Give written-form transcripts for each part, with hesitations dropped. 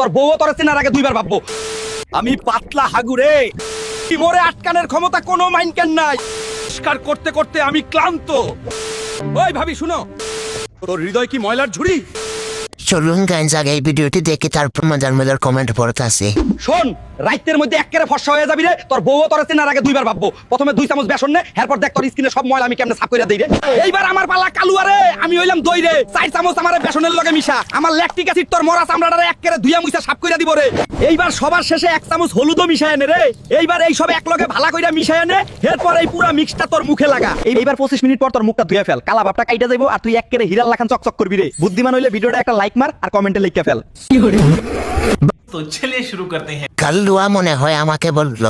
তোর বউও তোর চেনার আগে দুইবার ভাববো। আমি পাতলা হাগু রে, মোরে আটকানোর ক্ষমতা কোনো মাইনকেন নাই। পরিষ্কার করতে করতে আমি ক্লান্ত। ওই ভাবি শুনো, তোর হৃদয় কি ময়লার ঝুড়ি? চলুন গাইজ আগে এই ভিডিওটি দেখে তারপর মজার মজার কমেন্ট পড়তে আসে। শোন, রাইতের মধ্যে একেবারে ফর্সা হয়ে যাবি রে। তোর বউও তোর চেনার আগে দুইবার ভাববো। প্রথমে 2 চামচ বেসন নে, এরপর দেখ তোর স্কিনে সব ময়লা আমি কেমনে সাফ করে দেই রে। এইবার আমার পালা কালুয়া রে, আমি হইলাম দই রে। 4 চামচ আমার বেসনের লগে মিশা, আমার ল্যাকটিক অ্যাসিড তোর মরা চামড়াটারে একেবারে ধুইয়া মুইছা সাফ করে দিব রে। এইবার সবার শেষে 1 চামচ হলুদও মিশায় নে রে। এইবার এই সব এক লগে ভালো কইরা মিশায় নে, এরপর এই পুরো মিক্সটা তোর মুখে লাগা। এইবার 25 মিনিট পর তোর মুখটা ধুইয়া ফেল, কালা ভাবটা কাইটা যাইবো আর তুই একেবারে হীরার লাখান চকচক করবি রে। বুদ্ধিমান হইলে ভিডিওটা একটা লাইক মার আর কমেন্টে লিখে ফেল। तो चलिए शुरू करते हैं। কাল্লুয়া মনে হয় আমাকে বলল,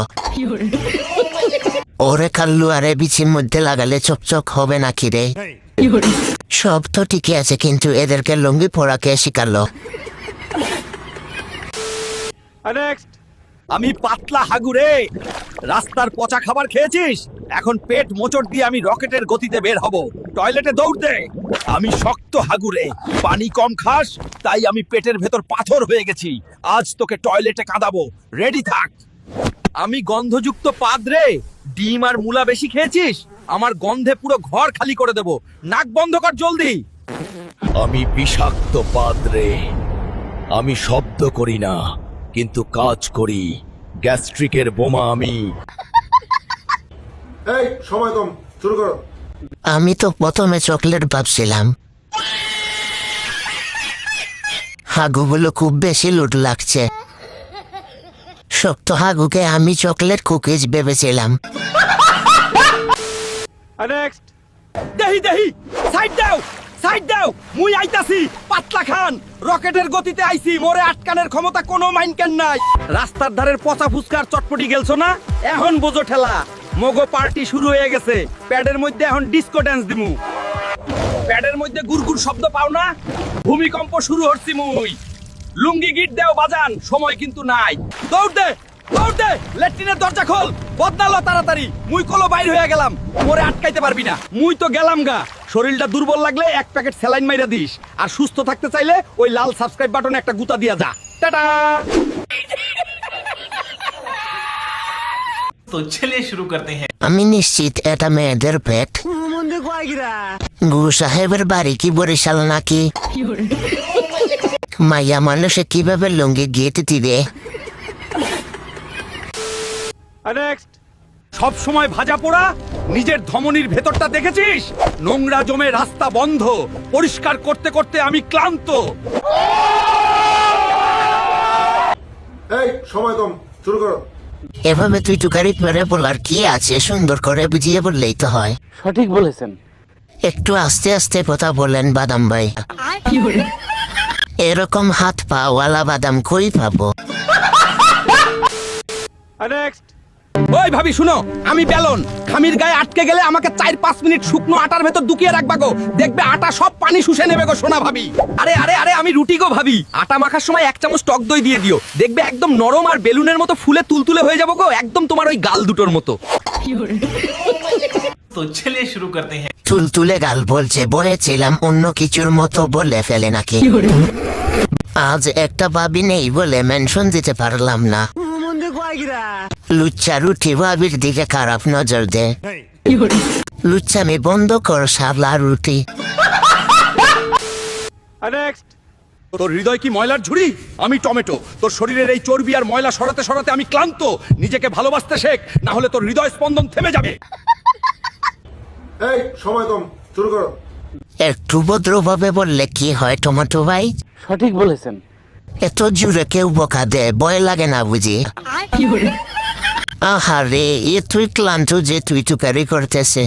ওরে কাল্লুয়া রে বিচির মধ্যে লাগালে চকচক হবে নাকি রে? সব তো ঠিকই আছে, কিন্তু এদেরকে লুঙ্গি পরা কে শিখালো? আমি পাতলা হাগু রে, রাস্তার পচা খাবার খেয়েছিস, এখন পেট মোচড় দিয়ে আমি রকেটের গতিতে বের হব। টয়লেটে দৌড় দে। আমি শক্ত হাগু রে, পানি কম খাস, তাই আমি পেটের ভেতর পাথর হয়ে গেছি। আজ তোকে টয়লেটে কাঁদাবো, রেডি থাক। আমি গন্ধযুক্ত পাদ রে, ডিম আর মূলা বেশি খেয়েছিস, আমার গন্ধে পুরো ঘর খালি করে দেব। নাক বন্ধ কর জলদি। আমি বিষাক্ত পাদ রে, আমি শব্দ করি না কিন্তু কাজ করি। গ্যাস্ট্রিকের বোমা আমি। এই সময় কম, শুরু করো। আমি তো প্রথমে চকলেট ভাবছিলাম, হাগুগুলো খুব বেশি লুট লাগছে। শক্ত হাগুকে আমি চকলেট কুকিজ ভেবেছিলাম। দেহি দেহি, সাইড দাও, সাইড দাও, মুই আইতাছি। পাতলা খান, রকেটের গতিতে আইছি, মোরে আটকানোর ক্ষমতা কোনো মাইনকেন নাই। রাস্তার ধারের পচা ফুচকার চটপটি গেলছো না, এখন বোঝো ঠেলা। মগো পার্টি শুরু হয়ে গেছে, প্যাডের মধ্যে এখন ডিস্কো ড্যান্স দিমু। প্যাডের মধ্যে গুড়গুড় শব্দ পাও না? ভূমিকম্প শুরু হচ্ছে মুই। লুঙ্গি গিট দেও বাজান, সময় কিন্তু নাই। দৌড় দে, দৌড় দে, ল্যাট্রিনের দরজা খোল, বদনালো তাড়াতাড়ি। মুই কলো বাইর হয়ে গেলাম, মোরে আটকাইতে পারবি না। মুই তো গেলাম গা। শরীরটা দুর্বল লাগলে 1 প্যাকেট স্যালাইন মাইরা দিস, আর সুস্থ থাকতে চাইলে ওই লাল সাবস্ক্রাইব বাটনে একটা গুতা দিয়া যা। টাটা। तो चलिए शुरू करते हैं। আমি নিশ্চিত এটা মেয়েদের পেট। গু সাহেবের বাড়ি কি বরিশাল নাকি? মাইয়া মানুষে কিভাবে লুঙ্গি গেট দিবে? সব সময় ভাজা পোড়া, নিজের ধমনির ভেতরটা দেখেছিস? নোংরা জমে রাস্তা বন্ধ, পরিষ্কার করতে করতে আমি ক্লান্ত। এই সময় কম, শুরু করো। এভাবে তুই টুকারি পরে বলার কি আছে? সুন্দর করে বুঝিয়ে বললেই তো হয়। সঠিক বলেছেন। একটু আস্তে আস্তে কথা বলেন বাদাম ভাই। এরকম হাত পা ওয়ালা বাদাম কই পাবো? ওই ভাবি শুনো, আমি বেলন, খামির গায়ে আটকে গেলে আমাকে 4-5 মিনিট শুকনো আটার ভেতর ঢুকিয়ে রাখবা গো। দেখবে আটা সব পানি শুষে নেবে গো সোনা ভাবি। আরে আরে আরে, আমি রুটি গো ভাবি। আটা মাখার সময় 1 চামচ টক দই দিয়ে দিও, দেখবে একদম নরম আর বেলুনের মতো ফুলে তুলতুলে হয়ে যাবো গো, একদম তোমার ওই গাল দুটোর মতো। तो चलिए शुरू करते हैं। তুলতুলে গাল বলছে, বলেছিলাম অন্য কিছুর মতো বলে ফেলে নাকি। আজ একটা ভাবি নেই বলে মেনশন দিতে পারলাম না। লুচ্চা রুটি ভাবির দিকে খারাপ নজর দে। লুচ্চামি বন্ধ কর শালা রুটি। তোর হৃদয় কি ময়লার ঝুড়ি? আমি টমেটো। তোর শরীরের এই চর্বি আর ময়লা সরাতে সরাতে আমি ক্লান্ত। নিজেকে ভালোবাসতে শেখ, না হলে তোর হৃদয় স্পন্দন থেমে যাবে। এই সময় কম, শুরু করো। একটু ভদ্রভাবে বললে কি হয় টমেটো ভাই? সঠিক বলেছেন। এত জুড়ে কেউ বকা দে, ভয় লাগে না বুঝি? আহারে, এ তুই ক্লান্ত যে তুই টুকারি করতেছে।